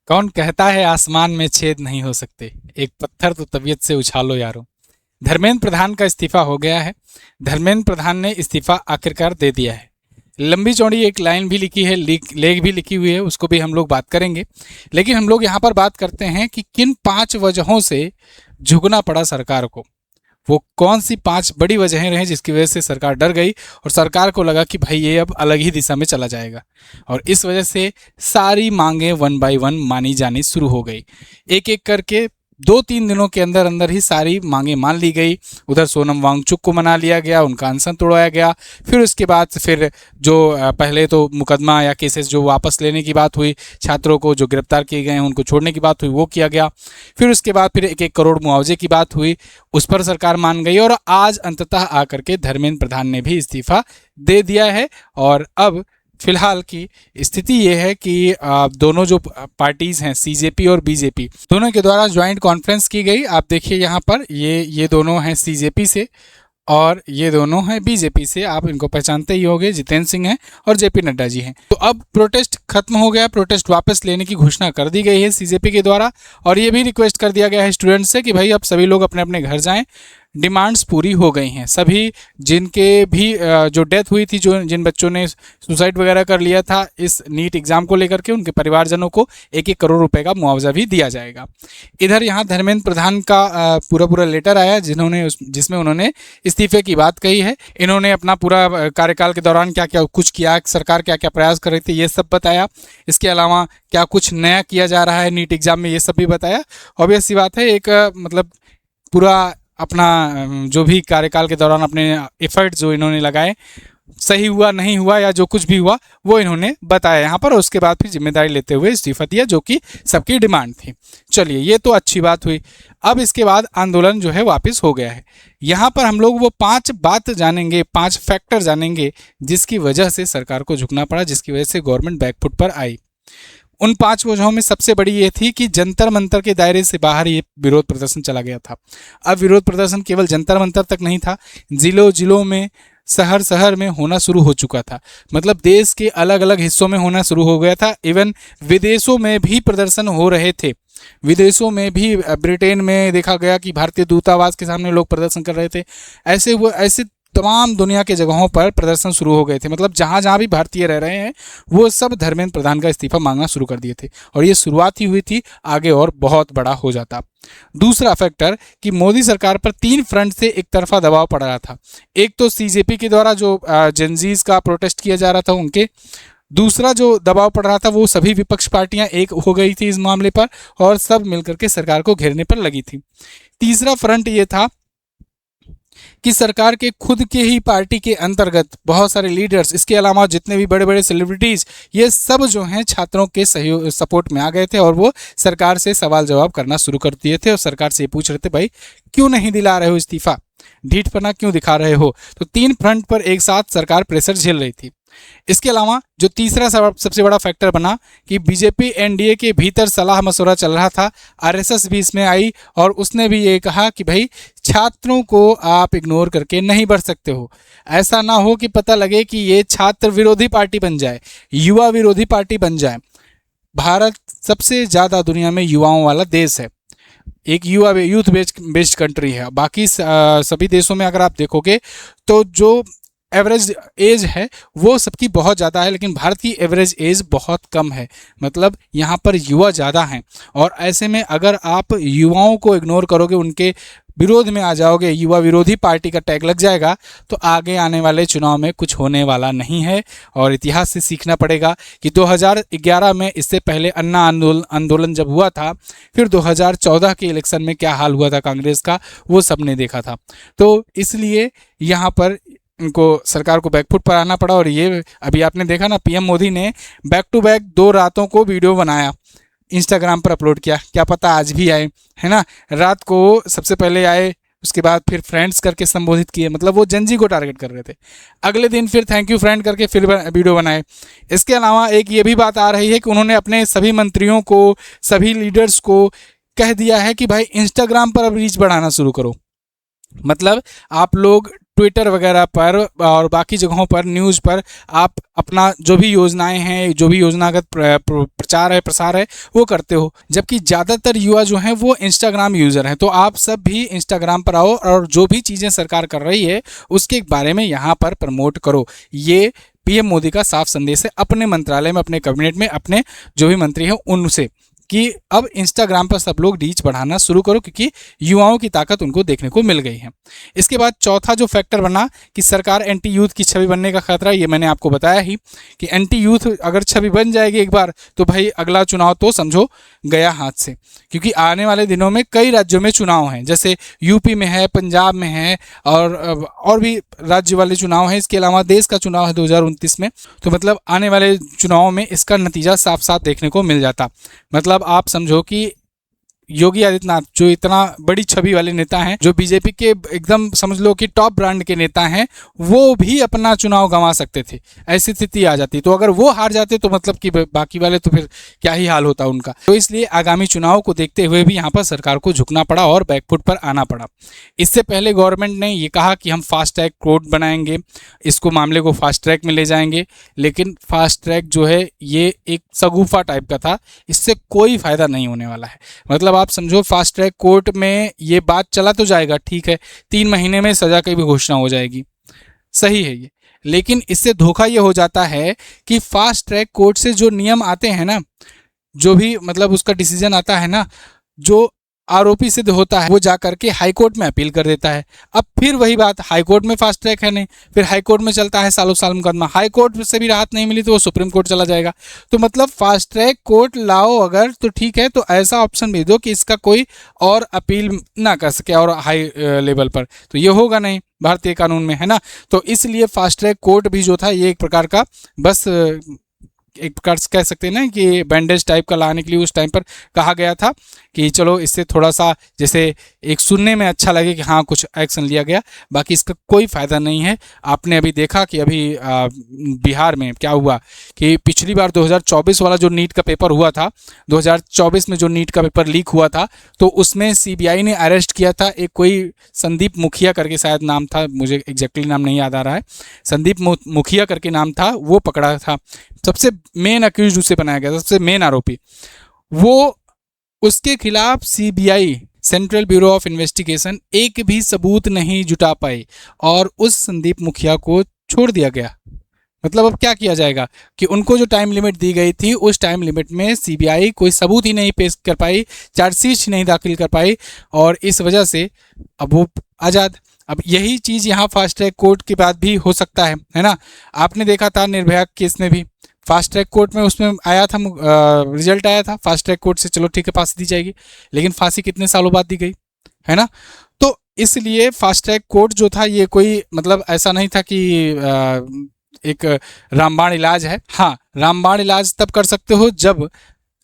कौन कहता है आसमान में छेद नहीं हो सकते, एक पत्थर तो तबीयत से उछालो यारो। धर्मेंद्र प्रधान का इस्तीफा हो गया है। धर्मेंद्र प्रधान ने इस्तीफा आखिरकार दे दिया है। लंबी चौड़ी एक लाइन भी लिखी है, लेख भी लिखी हुई है, उसको भी हम लोग बात करेंगे। लेकिन हम लोग यहाँ पर बात करते हैं कि किन 5 वजहों से झुकना पड़ा सरकार को। वो कौन सी 5 बड़ी वजहें रहीं जिसकी वजह से सरकार डर गई और सरकार को लगा कि भाई ये अब अलग ही दिशा में चला जाएगा, और इस वजह से सारी मांगें 1 बाय 1 मानी जानी शुरू हो गई। एक एक करके 2-3 दिनों के अंदर अंदर ही सारी मांगें मान ली गई। उधर सोनम वांगचुक को मना लिया गया, उनका अनशन तोड़वाया गया। फिर उसके बाद फिर जो पहले तो मुकदमा या केसेस जो वापस लेने की बात हुई, छात्रों को जो गिरफ्तार किए गए हैं उनको छोड़ने की बात हुई, वो किया गया। फिर उसके बाद फिर 1-1 करोड़ मुआवजे की बात हुई, उस पर सरकार मान गई। और आज अंततः आकर के धर्मेंद्र प्रधान ने भी इस्तीफा दे दिया है। और अब फिलहाल की स्थिति ये है कि दोनों जो पार्टीज हैं, सीजेपी और बीजेपी, दोनों के द्वारा ज्वाइंट कॉन्फ्रेंस की गई। आप देखिए यहाँ पर ये दोनों हैं सीजेपी से और ये दोनों हैं बीजेपी से। आप इनको पहचानते ही होंगे, जितेंद्र सिंह हैं और जेपी नड्डा जी हैं। तो अब प्रोटेस्ट खत्म हो गया, प्रोटेस्ट वापस लेने की घोषणा कर दी गई है सीजेपी के द्वारा। और ये भी रिक्वेस्ट कर दिया गया है स्टूडेंट्स से कि भाई अब सभी लोग अपने अपने घर जाएं, डिमांड्स पूरी हो गई हैं। सभी जिनके भी जो डेथ हुई थी, जो जिन बच्चों ने सुसाइड वगैरह कर लिया था इस नीट एग्जाम को लेकर के, उनके परिवारजनों को 1-1 करोड़ रुपए का मुआवजा भी दिया जाएगा। इधर यहाँ धर्मेंद्र प्रधान का पूरा लेटर आया जिसमें उन्होंने इस्तीफे की बात कही है। इन्होंने अपना पूरा कार्यकाल के दौरान क्या क्या कुछ किया, सरकार क्या क्या प्रयास कर रही थी, ये सब बताया। इसके अलावा क्या कुछ नया किया जा रहा है नीट एग्जाम में, ये सब भी बताया। ऑब्वियस सी बात है, एक मतलब पूरा अपना जो भी कार्यकाल के दौरान अपने एफर्ट जो इन्होंने लगाए, सही हुआ नहीं हुआ या जो कुछ भी हुआ वो इन्होंने बताया यहाँ पर। उसके बाद फिर जिम्मेदारी लेते हुए इस्तीफा दिया, जो कि सबकी डिमांड थी। चलिए, ये तो अच्छी बात हुई। अब इसके बाद आंदोलन जो है वापस हो गया है। यहाँ पर हम लोग वो 5 बात जानेंगे, 5 फैक्टर जानेंगे जिसकी वजह से सरकार को झुकना पड़ा, जिसकी वजह से गवर्नमेंट बैकफुट पर आई। उन 5 वजहों में सबसे बड़ी ये थी कि जंतर मंतर के दायरे से बाहर ये विरोध प्रदर्शन चला गया था। अब विरोध प्रदर्शन केवल जंतर मंतर तक नहीं था, जिलों में, शहर में होना शुरू हो चुका था। मतलब देश के अलग अलग हिस्सों में होना शुरू हो गया था। इवन विदेशों में भी प्रदर्शन हो रहे थे। विदेशों में भी, ब्रिटेन में देखा गया कि भारतीय दूतावास के सामने लोग प्रदर्शन कर रहे थे। ऐसे तमाम दुनिया के जगहों पर प्रदर्शन शुरू हो गए थे। मतलब जहाँ जहाँ भी भारतीय रह रहे हैं वो सब धर्मेंद्र प्रधान का इस्तीफा मांगना शुरू कर दिए थे। और ये शुरुआत ही हुई थी, आगे और बहुत बड़ा हो जाता। दूसरा फैक्टर कि मोदी सरकार पर 3 फ्रंट से एक तरफा दबाव पड़ रहा था। एक तो सीजेपी के द्वारा जो जेनजीज का प्रोटेस्ट किया जा रहा था उनके, दूसरा जो दबाव पड़ रहा था वो सभी विपक्ष पार्टियां एक हो गई थी इस मामले पर और सब मिलकर के सरकार को घेरने पर लगी थी। तीसरा फ्रंट ये था कि सरकार के खुद के ही पार्टी के अंतर्गत बहुत सारे लीडर्स, इसके अलावा जितने भी बड़े बड़े सेलिब्रिटीज, ये सब जो हैं छात्रों के सहयोग सपोर्ट में आ गए थे और वो सरकार से सवाल जवाब करना शुरू कर दिए थे और सरकार से ये पूछ रहे थे, भाई क्यों नहीं दिला रहे हो इस्तीफा, ढीठपना क्यों दिखा रहे हो। तो 3 फ्रंट पर एक साथ सरकार प्रेशर झेल रही थी। इसके अलावा जो तीसरा सबसे बड़ा फैक्टर बना कि बीजेपी एनडीए के भीतर सलाह मशवरा चल रहा था। आरएसएस भी इसमें आई और उसने भी ये कहा कि भाई छात्रों को आप इग्नोर करके नहीं बढ़ सकते हो। ऐसा ना हो कि पता लगे कि ये छात्र विरोधी पार्टी बन जाए, युवा विरोधी पार्टी बन जाए। भारत सबसे ज़्यादा दुनिया में युवाओं वाला देश है, एक यूथ बेस्ड कंट्री है। बाकी सभी देशों में अगर आप देखोगे तो जो एवरेज एज है वो सबकी बहुत ज़्यादा है, लेकिन भारत की एवरेज एज बहुत कम है। मतलब यहाँ पर युवा ज़्यादा हैं और ऐसे में अगर आप युवाओं को इग्नोर करोगे, उनके विरोध में आ जाओगे, युवा विरोधी पार्टी का टैग लग जाएगा, तो आगे आने वाले चुनाव में कुछ होने वाला नहीं है। और इतिहास से सीखना पड़ेगा कि 2011 में, इससे पहले अन्ना आंदोलन जब हुआ था, फिर 2014 के इलेक्शन में क्या हाल हुआ था कांग्रेस का, वो सबने देखा था। तो इसलिए यहाँ पर इनको सरकार को बैकफुट पर आना पड़ा। और ये अभी आपने देखा ना, पीएम मोदी ने बैक टू बैक 2 रातों को वीडियो बनाया, इंस्टाग्राम पर अपलोड किया। क्या पता आज भी आए, है ना। रात को सबसे पहले आए, उसके बाद फिर फ्रेंड्स करके संबोधित किए, मतलब वो जनजी को टारगेट कर रहे थे। अगले दिन फिर थैंक यू फ्रेंड करके फिर वीडियो बनाए। इसके अलावा एक ये भी बात आ रही है कि उन्होंने अपने सभी मंत्रियों को, सभी लीडर्स को कह दिया है कि भाई इंस्टाग्राम पर अब रीच बढ़ाना शुरू करो। मतलब आप लोग ट्विटर वगैरह पर और बाकी जगहों पर न्यूज़ पर आप अपना जो भी योजनाएं हैं, जो भी योजनागत प्रचार है, प्रसार है, वो करते हो। जबकि ज़्यादातर युवा जो हैं वो इंस्टाग्राम यूज़र हैं। तो आप सब भी इंस्टाग्राम पर आओ और जो भी चीज़ें सरकार कर रही है उसके बारे में यहाँ पर प्रमोट करो। ये पीएम मोदी का साफ संदेश है अपने मंत्रालय में, अपने कैबिनेट में, अपने जो भी मंत्री हैं उनसे, कि अब इंस्टाग्राम पर सब लोग रीच बढ़ाना शुरू करो, क्योंकि युवाओं की ताकत उनको देखने को मिल गई है। इसके बाद चौथा जो फैक्टर बना कि सरकार एंटी यूथ की छवि बनने का खतरा, ये मैंने आपको बताया ही कि एंटी यूथ अगर छवि बन जाएगी एक बार तो भाई अगला चुनाव तो समझो गया हाथ से, क्योंकि आने वाले दिनों में कई राज्यों में चुनाव हैं, जैसे यूपी में है, पंजाब में है और भी राज्य वाले चुनाव हैं। इसके अलावा देश का चुनाव है 2029 में। तो मतलब आने वाले चुनाव में इसका नतीजा साफ साफ देखने को मिल जाता। मतलब आप समझो कि योगी आदित्यनाथ जो इतना बड़ी छवि वाले नेता हैं, जो बीजेपी के एकदम समझ लो कि टॉप ब्रांड के नेता हैं, वो भी अपना चुनाव गंवा सकते थे, ऐसी स्थिति आ जाती। तो अगर वो हार जाते तो मतलब कि बाकी वाले तो फिर क्या ही हाल होता उनका। तो इसलिए आगामी चुनाव को देखते हुए भी यहाँ पर सरकार को झुकना पड़ा और बैकफुट पर आना पड़ा। इससे पहले गवर्नमेंट ने ये कहा कि हम फास्ट ट्रैक कोर्ट बनाएंगे, इसको मामले को फास्ट ट्रैक में ले जाएंगे, लेकिन फास्ट ट्रैक जो है ये एक सगुफा टाइप का था, इससे कोई फायदा नहीं होने वाला है। मतलब आप समझो फास्ट ट्रैक कोर्ट में ये बात चला तो जाएगा, ठीक है, 3 महीने में सजा की भी घोषणा हो जाएगी, सही है ये, लेकिन इससे धोखा ये हो जाता है कि फास्ट ट्रैक कोर्ट से जो नियम आते हैं ना, जो भी मतलब उसका डिसीजन आता है ना, जो आरोपी सिद्ध होता है वो जा करके हाई कोर्ट में अपील कर देता है। अब फिर वही बात, हाई कोर्ट में फास्ट ट्रैक है नहीं, फिर हाई कोर्ट में चलता है सालों साल मुकदमा, हाई कोर्ट से भी राहत नहीं मिली तो वो सुप्रीम कोर्ट चला जाएगा। तो मतलब फास्ट ट्रैक कोर्ट लाओ अगर तो ठीक है, तो ऐसा ऑप्शन भी दो कि इसका कोई और अपील ना कर सके और हाई लेवल पर, तो ये होगा नहीं भारतीय कानून में, है ना। तो इसलिए फास्ट ट्रैक कोर्ट भी जो था ये एक प्रकार का बस एक प्रकार से कह सकते हैं ना कि बैंडेज टाइप का लाने के लिए उस टाइम पर कहा गया था कि चलो इससे थोड़ा सा जैसे एक सुनने में अच्छा लगे कि हाँ कुछ एक्शन लिया गया, बाकी इसका कोई फ़ायदा नहीं है। आपने अभी देखा कि अभी बिहार में क्या हुआ कि पिछली बार 2024 वाला जो नीट का पेपर हुआ था, 2024 में जो नीट का पेपर लीक हुआ था, तो उसमें सीबीआई ने अरेस्ट किया था एक कोई संदीप मुखिया करके शायद नाम था, मुझे एग्जैक्टली नाम नहीं याद आ रहा है, संदीप मुखिया करके नाम था, वो पकड़ा था। सबसे मेन अक्यूज उसे बनाया गया, सबसे मेन आरोपी वो, उसके खिलाफ CBI central bureau of investigation एक भी सबूत नहीं जुटा पाई और उस संदीप मुखिया को छोड़ दिया गया। मतलब अब क्या किया जाएगा कि उनको जो टाइम लिमिट दी गई थी उस टाइम लिमिट में सीबीआई कोई सबूत ही नहीं पेश कर पाई, चार्जशीट नहीं दाखिल कर पाई और इस वजह से अब वो आज़ाद। अब यही चीज़ यहाँ फास्ट ट्रैक कोर्ट के बाद भी हो सकता है ना। आपने देखा था निर्भया केस में भी फास्ट ट्रैक कोर्ट में उसमें आया था, रिजल्ट आया था फास्ट ट्रैक कोर्ट से, चलो ठीक है फांसी दी जाएगी, लेकिन फांसी कितने सालों बाद दी गई, है ना। तो इसलिए फास्ट ट्रैक कोर्ट जो था ये कोई मतलब ऐसा नहीं था कि एक रामबाण इलाज है। हाँ, रामबाण इलाज तब कर सकते हो जब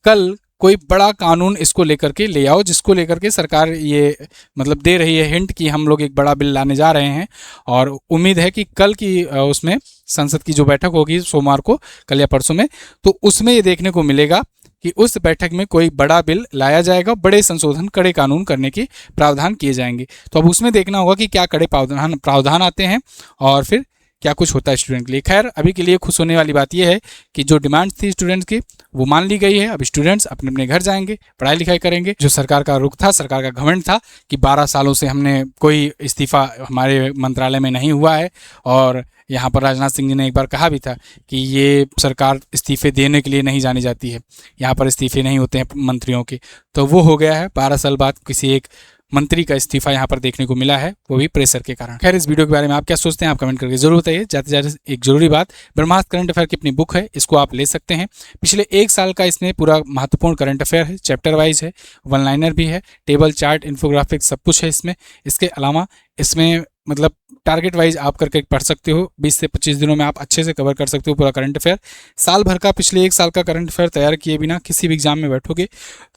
कल कोई बड़ा कानून इसको लेकर के ले आओ, जिसको लेकर के सरकार ये मतलब दे रही है हिंट कि हम लोग एक बड़ा बिल लाने जा रहे हैं, और उम्मीद है कि कल की उसमें संसद की जो बैठक होगी सोमवार को, कल या परसों में, तो उसमें ये देखने को मिलेगा कि उस बैठक में कोई बड़ा बिल लाया जाएगा, बड़े संशोधन, कड़े कानून करने के प्रावधान किए जाएंगे। तो अब उसमें देखना होगा कि क्या कड़े प्रावधान आते हैं और फिर क्या कुछ होता है स्टूडेंट के लिए। खैर अभी के लिए खुश होने वाली बात यह है कि जो डिमांड थी स्टूडेंट्स की वो मान ली गई है। अब स्टूडेंट्स अपने अपने घर जाएंगे, पढ़ाई लिखाई करेंगे। जो सरकार का रुख था, सरकार का घमंड था कि 12 सालों से हमने कोई इस्तीफा हमारे मंत्रालय में नहीं हुआ है, और यहाँ पर राजनाथ सिंह जी ने एक बार कहा भी था कि ये सरकार इस्तीफे देने के लिए नहीं जानी जाती है, यहाँ पर इस्तीफे नहीं होते हैं मंत्रियों के। तो वो हो गया है, 12 साल बाद किसी एक मंत्री का इस्तीफा यहाँ पर देखने को मिला है, वो भी प्रेशर के कारण। खैर इस वीडियो के बारे में आप क्या सोचते हैं आप कमेंट करके जरूर बताइए। जाते जाते एक जरूरी बात, ब्रह्मास्त्र करंट अफेयर की अपनी बुक है, इसको आप ले सकते हैं। पिछले 1 साल का इसमें पूरा महत्वपूर्ण करंट अफेयर है, चैप्टर वाइज है, वन लाइनर भी है, टेबल चार्ट इन्फोग्राफिक सब कुछ है इसमें। इसके अलावा इसमें मतलब टारगेट वाइज आप करके पढ़ सकते हो, 20 से 25 दिनों में आप अच्छे से कवर कर सकते हो पूरा करंट अफेयर। साल भर का, पिछले 1 साल का करंट अफेयर तैयार किए बिना किसी भी एग्जाम में बैठोगे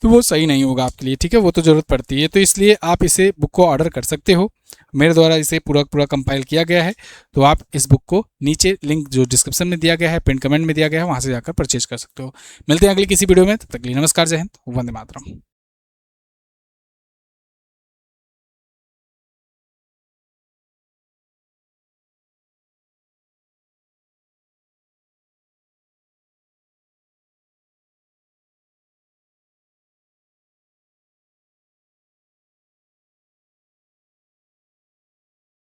तो वो सही नहीं होगा आपके लिए, ठीक है, वो तो ज़रूरत पड़ती है। तो इसलिए आप इसे बुक को ऑर्डर कर सकते हो, मेरे द्वारा इसे पूरा कंपाइल किया गया है। तो आप इस बुक को नीचे लिंक जो डिस्क्रिप्शन में दिया गया है, पिन कमेंट में दिया गया है, वहाँ से जाकर परचेज कर सकते हो। मिलते हैं अगली किसी वीडियो में, तब तक के लिए नमस्कार, जय हिंद, वंदे मातरम।